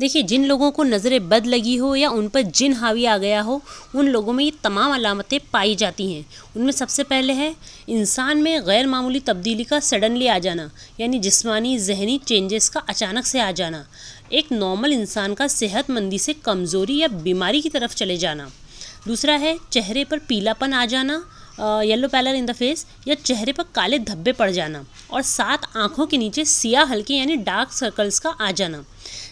دیکھیے جن لوگوں کو نظر بد لگی ہو یا ان پر جن حاوی آ گیا ہو، ان لوگوں میں یہ تمام علامتیں پائی جاتی ہیں۔ ان میں سب سے پہلے ہے انسان میں غیر معمولی تبدیلی کا سڈنلی آ جانا، یعنی جسمانی ذہنی چینجز کا اچانک سے آ جانا، ایک نارمل انسان کا صحت مندی سے کمزوری یا بیماری کی طرف چلے جانا۔ دوسرا ہے چہرے پر پیلا پن آ جانا، yellow pallor in the face, یا چہرے پر کالے دھبے پڑ جانا، اور ساتھ آنکھوں کے نیچے سیاہ ہلکے یعنی ڈارک سرکلز کا آ جانا،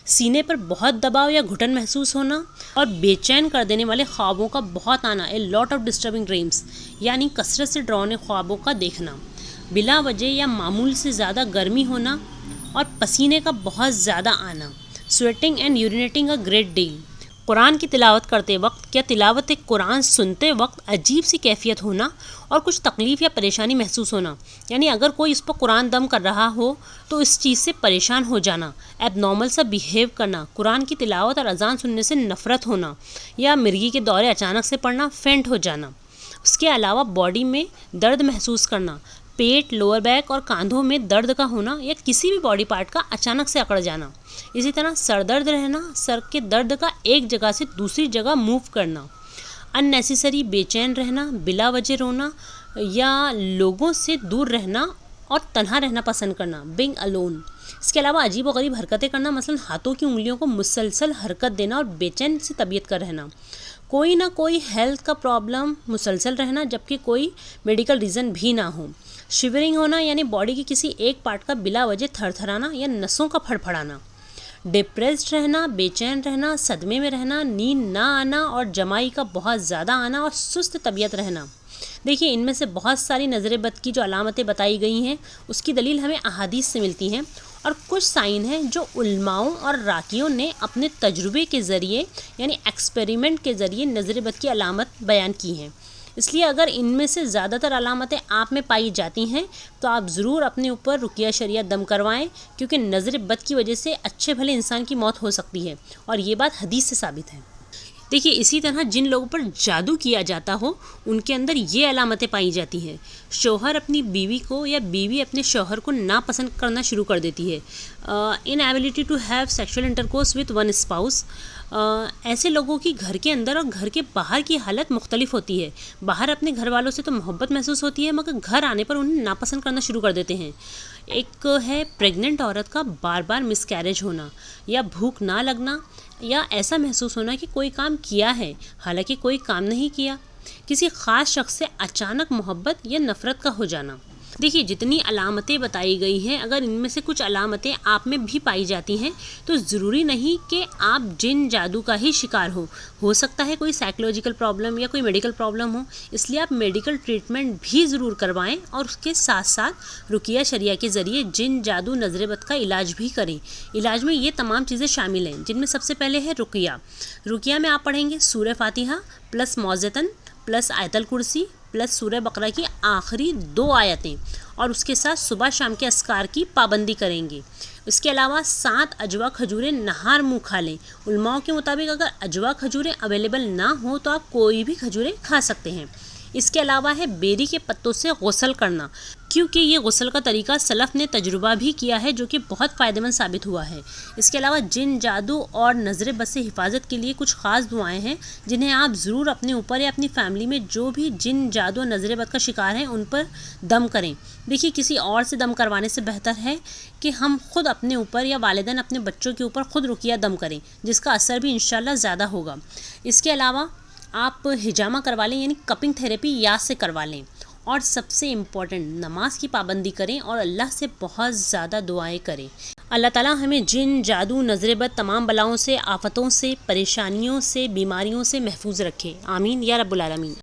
سینے پر بہت دباؤ یا گھٹن محسوس ہونا، اور بے چین کر دینے والے خوابوں کا بہت آنا، اے لاٹ آف ڈسٹربنگ ڈریمز، یعنی کثرت سے ڈراؤنے خوابوں کا دیکھنا، بلا وجہ یا معمول سے زیادہ گرمی ہونا، اور پسینے کا بہت زیادہ آنا، sweating and urinating a great deal, قرآن کی تلاوت کرتے وقت یا تلاوت قرآن سنتے وقت عجیب سی کیفیت ہونا اور کچھ تکلیف یا پریشانی محسوس ہونا، یعنی اگر کوئی اس پر قرآن دم کر رہا ہو تو اس چیز سے پریشان ہو جانا، ایب نارمل سا بیہیو کرنا، قرآن کی تلاوت اور اذان سننے سے نفرت ہونا، یا مرگی کے دورے اچانک سے پڑنا، فینٹ ہو جانا۔ اس کے علاوہ باڈی میں درد محسوس کرنا، پیٹ، لوور بیک اور کاندھوں میں درد کا ہونا، یا کسی بھی باڈی پارٹ کا اچانک سے اکڑ جانا۔ اسی طرح سر درد رہنا، سر کے درد کا ایک جگہ سے دوسری جگہ موو کرنا، ان نیسیسری بے چین رہنا، بلا وجہ رونا، یا لوگوں سے دور رہنا اور تنہا رہنا پسند کرنا، بینگ الون۔ اس کے علاوہ عجیب و غریب حرکتیں کرنا، مثلا ہاتھوں کی انگلیوں کو مسلسل حرکت دینا اور بے چین سی طبیعت کا رہنا، کوئی نہ کوئی ہیلتھ کا پرابلم مسلسل رہنا جبکہ کوئی میڈیکل ریزن بھی نہ ہو، شیورنگ ہونا یعنی باڈی کی کسی ایک پارٹ کا بلا وجہ تھر تھرانا یا نسوں کا پھڑپھڑانا، ڈپریسڈ رہنا، بے چین رہنا، صدمے میں رہنا، نیند نہ آنا اور جمائی کا بہت زیادہ آنا، اور سست طبیعت رہنا۔ دیکھیے ان میں سے بہت ساری نظر بد کی جو علامتیں بتائی گئی ہیں اس کی دلیل ہمیں احادیث سے ملتی ہیں، اور کچھ سائن ہیں جو علماؤں اور راکیوں نے اپنے تجربے کے ذریعے یعنی ایکسپیریمنٹ کے ذریعے نظر بد کی علامت بیان کی ہیں۔ اس لیے اگر ان میں سے زیادہ تر علامتیں آپ میں پائی جاتی ہیں تو آپ ضرور اپنے اوپر رقیہ شرعیہ دم کروائیں، کیونکہ نظر بد کی وجہ سے اچھے بھلے انسان کی موت ہو سکتی ہے، اور یہ بات حدیث سے ثابت ہے۔ دیکھیے اسی طرح جن لوگوں پر جادو کیا جاتا ہو ان کے اندر یہ علامتیں پائی جاتی ہیں، شوہر اپنی بیوی کو یا بیوی اپنے شوہر کو ناپسند کرنا شروع کر دیتی ہے، inability to have sexual intercourse with one spouse, ایسے لوگوں کی گھر کے اندر اور گھر کے باہر کی حالت مختلف ہوتی ہے، باہر اپنے گھر والوں سے تو محبت محسوس ہوتی ہے مگر گھر آنے پر انہیں ناپسند کرنا شروع کر دیتے ہیں۔ ایک ہے پریگننٹ عورت کا بار بار مس کیریج ہونا، یا بھوک نہ لگنا، یا ایسا محسوس ہونا کہ کوئی کام کیا ہے حالانکہ کوئی کام نہیں کیا، کسی خاص شخص سے اچانک محبت یا نفرت کا ہو جانا۔ دیکھیے جتنی علامتیں بتائی گئی ہیں اگر ان میں سے کچھ علامتیں آپ میں بھی پائی جاتی ہیں تو ضروری نہیں کہ آپ جن جادو کا ہی شکار ہو سکتا ہے کوئی سائیکولوجیکل پرابلم یا کوئی میڈیکل پرابلم ہو، اس لیے آپ میڈیکل ٹریٹمنٹ بھی ضرور کروائیں اور اس کے ساتھ ساتھ رقیہ شرعیہ کے ذریعے جن جادو نظر بد کا علاج بھی کریں۔ علاج میں یہ تمام چیزیں شامل ہیں جن میں سب سے پہلے ہے رقیہ میں آپ پڑھیں گے سورہ فاتحہ پلس معوذتین پلس آیت الکرسی پلس سورہ بقرہ کی آخری 2 آیتیں، اور اس کے ساتھ صبح شام کے اذکار کی پابندی کریں گے۔ اس کے علاوہ 7 اجوا کھجوریں نہار منہ کھا لیں۔ علماء کے مطابق اگر اجوا کھجوریں اویلیبل نہ ہوں تو آپ کوئی بھی کھجوریں کھا سکتے ہیں۔ اس کے علاوہ ہے بیری کے پتوں سے غسل کرنا، کیونکہ یہ غسل کا طریقہ سلف نے تجربہ بھی کیا ہے جو کہ بہت فائدہ مند ثابت ہوا ہے۔ اس کے علاوہ جن جادو اور نظر بد سے حفاظت کے لیے کچھ خاص دعائیں ہیں جنہیں آپ ضرور اپنے اوپر یا اپنی فیملی میں جو بھی جن جادو اور نظر بد کا شکار ہیں ان پر دم کریں۔ دیکھیے کسی اور سے دم کروانے سے بہتر ہے کہ ہم خود اپنے اوپر یا والدین اپنے بچوں کے اوپر خود رقیہ دم کریں، جس کا اثر بھی انشاءاللہ زیادہ ہوگا۔ اس کے علاوہ آپ حجامہ کروا لیں یعنی کپنگ تھیراپی یا سے کروا لیں، اور سب سے امپورٹنٹ نماز کی پابندی کریں اور اللہ سے بہت زیادہ دعائیں کریں۔ اللہ تعالیٰ ہمیں جن جادو نظر بد تمام بلاؤں سے، آفتوں سے، پریشانیوں سے، بیماریوں سے محفوظ رکھے، آمین یا رب العالمین۔